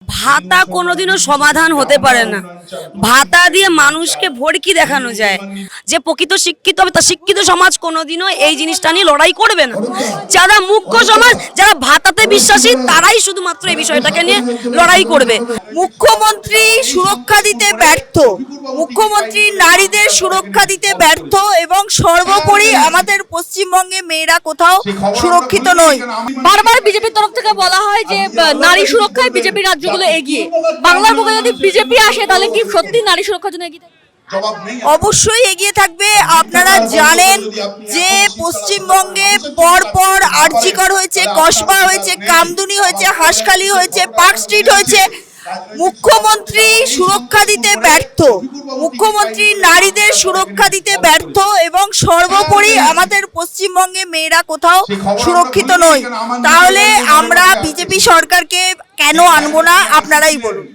ভাতা কোনোদিনও সমাধান হতে পারে না। ভাতা দিয়ে মানুষকে ভড়কি দেখানো যায়। যে প্রকৃত শিক্ষিত হবে তা শিক্ষিত সমাজ কোনোদিনও এই জিনিসটা নিয়ে লড়াই করবে না। যারা মুখ্য সমাজ, যারা ভাতাতে বিশ্বাসী, তারাই শুধুমাত্র এই বিষয়টাকে নিয়ে লড়াই করবে। মুখ্যমন্ত্রী সুরক্ষা দিতে ব্যর্থ, মুখ্যমন্ত্রী নারীদের সুরক্ষা দিতে ব্যর্থ এবং সর্বোপরি আমাদের পশ্চিমবঙ্গে মেয়েরা কোথাও সুরক্ষিত নয়। বারবার বিজেপির তরফ থেকে বলা হয় যে নারী সুরক্ষায় বিজেপি রাজ্যগুলো এগিয়ে। বাংলার বুকে যদি বিজেপি আসে তাহলে কি সত্যি নারী সুরক্ষার জন্য এগিয়ে থাকবে? অবশ্যই এগিয়ে থাকবে। আপনারা জানেন যে পশ্চিমবঙ্গে পরপর আরজিকর হয়েছে, কসবা হয়েছে, কামদুনি হয়েছে, হাঁসখালি হয়েছে, পার্ক স্ট্রিট হয়েছে। মুখ্যমন্ত্রী সুরক্ষা দিতে ব্যর্থ, মুখ্যমন্ত্রী নারীদের সুরক্ষা দিতে ব্যর্থ এবং সর্বোপরি আমাদের পশ্চিমবঙ্গে মেয়েরা কোথাও সুরক্ষিত নয়। তাহলে আমরা বিজেপি সরকারকে কেন আনবো না, আপনারাই বলুন।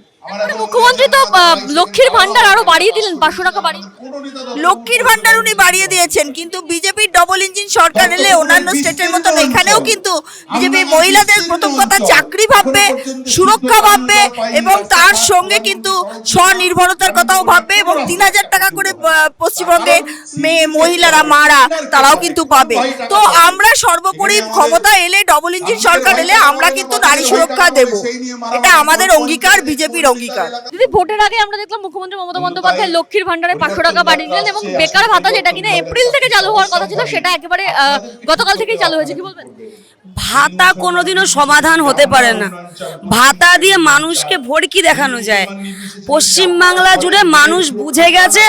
মুখ্যমন্ত্রী তো লক্ষ্মীর ভান্ডার আরো বাড়িয়ে দিলেন, 500 টাকা বাড়িয়ে। লক্ষ্মীর ভান্ডার উনি বাড়িয়ে দিয়েছেন, কিন্তু বিজেপির ডবল ইঞ্জিন সরকার এলে অন্যান্য স্টেটের মতন এখানেও কিন্তু বিজেপি মহিলাদের প্রথম কথা চাকরি ভাববে, সুরক্ষা ভাববে এবং তার সঙ্গে কিন্তু স্বনির্ভরতার কথাও ভাববে এবং 3000 টাকা করে পশ্চিমবঙ্গের মেয়ে মহিলারা মারা তারাও কিন্তু পাবে। তো আমরা সর্বোপরি ক্ষমতা এলে, ডবল ইঞ্জিন সরকার এলে আমরা কিন্তু নারী সুরক্ষা দেব, এটা আমাদের অঙ্গীকার, বিজেপির অঙ্গীকার। দিদি, ভোটের আগে আমরা দেখলাম মুখ্যমন্ত্রী মমতা বন্দ্যোপাধ্যায় লক্ষ্মীর ভান্ডারে 500 টাকা বাড়িয়ে দিলেন এবং বেকার ভাতা যেটা কিনা এপ্রিল থেকে চালু হওয়ার কথা ছিল সেটা একেবারে গতকাল থেকেই চালু হয়েছে। কি বলবেন? ভাতা কোনোদিনও সমাধান হতে পারে না। ভাতা দিয়ে মানুষকে ভড়কি দেখানো যায়। পশ্চিমবাংলা জুড়ে মানুষ বুঝে গেছে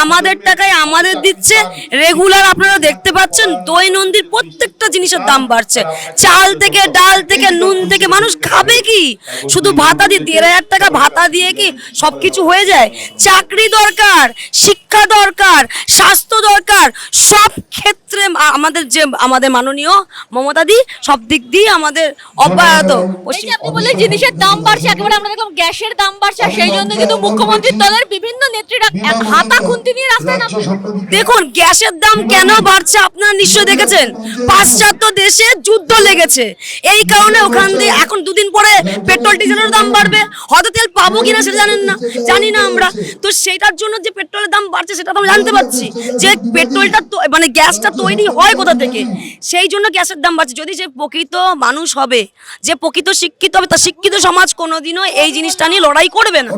আমাদের টাকায় আমাদের দিচ্ছে। রেগুলার আপনারা দেখতে পাচ্ছেন দৈনন্দিন প্রত্যেকটা জিনিসের দাম বাড়ছে। চাল থেকে, ডাল থেকে, নুন থেকে। মানুষ খাবে কি? শুধু ভাতা দিয়ে 13,000 টাকা ভাতা দিয়ে কি সবকিছু হয়ে যায়? চাকরি দরকার, শিক্ষা দরকার, স্বাস্থ্য দরকার। সব ক্ষেত্রে আমাদের মাননীয় মমতাদি সব দিক দিয়ে আমাদের অব্যাহত। আপনি বললেন জিনিসের দাম বাড়ছে, একেবারে আমরা দেখলাম গ্যাসের দাম বাড়ছে, সেই জন্য কিন্তু মুখ্যমন্ত্রীর দলের বিভিন্ন নেত্রীরা হাতা খুন্তি নিয়ে রাস্তায় নামছে। দেখুন গ্যাসের দাম কেন বাড়ছে আপনারা নিশ্চয়ই দেখেছেন। পাশ্চাত্য দেশে যুদ্ধ লেগেছে, এই কারণে ওখান দিয়ে এখন দুদিন পরে পেট্রোল ডিজেলের দাম বাড়বে। হয়তো তেল পাবো কিনা সেটা জানি না আমরা। তো সেটার জন্য যে পেট্রোলের দাম বাড়ছে সেটা তো আমরা জানতে পারছি যে পেট্রোলটা মানে গ্যাসটা তৈরি হয় কোথা থেকে, সেই জন্য গ্যাসের দাম বাড়ছে। যদি যে প্রকৃত মানুষ হবে, যে প্রকৃত শিক্ষিত হবে, তা শিক্ষিত সমাজ কোনোদিনও এই জিনিসটা নিয়ে লড়াই করবে না।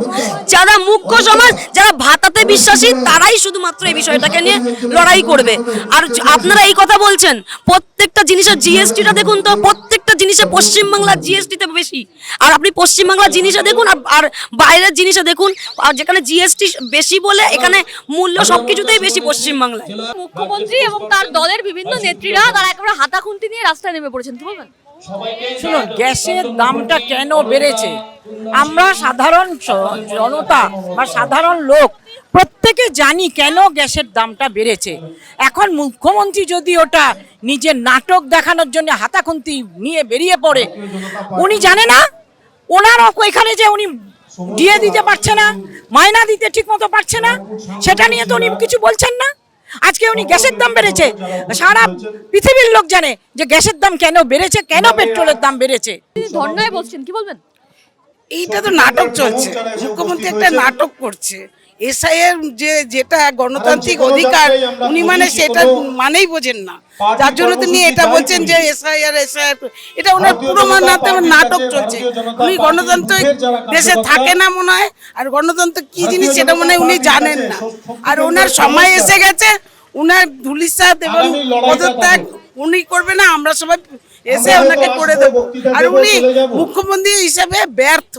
যারা মুখ্য সমাজ, যারা ভাতাতে বিশ্বাসী, তারাই শুধুমাত্র এই বিষয়টাকে নিয়ে লড়াই করবে। আর আপনারা এই কথা বলছেন, প্রত্যেকটা জিনিসের জিএসটিটা দেখুন তো, প্রত্যেকটা জিনিসে পশ্চিমবাংলার জিএসটিতে বেশি। আর আপনি পশ্চিমবাংলার জিনিসে দেখুন আর বাইরের জিনিসে দেখুন, আর যেখানে জিএসটি বেশি বলে এখানে মূল্য সবকিছুতেই বেশি পশ্চিমবাংলায়। মুখ্যমন্ত্রী এবং তার দলের বিভিন্ন নেত্রীরা তারা একেবারে হাতা খুন্তি নিয়ে রাস্তায় নেমে পড়েছেন। কি বলবেন? শুনুন, গ্যাসের দামটা কেন বেড়েছে, আমরা সাধারণ জনতা বা সাধারণ লোক প্রত্যেকে জানি কেন গ্যাসের দামটা বেড়েছে। এখন মুখ্যমন্ত্রী যদি ওটা নিজের নাটক দেখানোর জন্য হাতাখুন্তি নিয়ে বেরিয়ে পড়ে, উনি জানে না ওনার এখানে যে উনি দিয়ে দিতে পারছে না, মায়না দিতে ঠিক মতো পারছে না, সেটা নিয়ে তো উনি কিছু বলছেন না। আজকে উনি গ্যাসের দাম বেড়েছে, সারা পৃথিবীর লোক জানে যে গ্যাসের দাম কেন বেড়েছে, কেন পেট্রোলের দাম বেড়েছে। ধর্নায় বসছেন, কি বলবেন? এইটা তো নাটক চলছে, মুখ্যমন্ত্রী একটা নাটক করছে। এসআইয়ের যেটা গণতান্ত্রিক অধিকার উনি মানে সেটা মানেই বোঝেন না, যার জন্য তিনি এটা বলছেন যে এসআইআর, এটা ওনার পুরো নাটক চলছে। উনি গণতান্ত্রিক দেশে থাকে না মনে হয়, আর গণতন্ত্র কি জিনিস সেটা মনে হয় উনি জানেন না। আর ওনার সময় এসে গেছে, ওনার ধুলিসাৎ এবং পদত্যাগ উনি করবে না, আমরা সবাই এসে ওনাকে করে দেবো। আর উনি মুখ্যমন্ত্রী হিসেবে ব্যর্থ।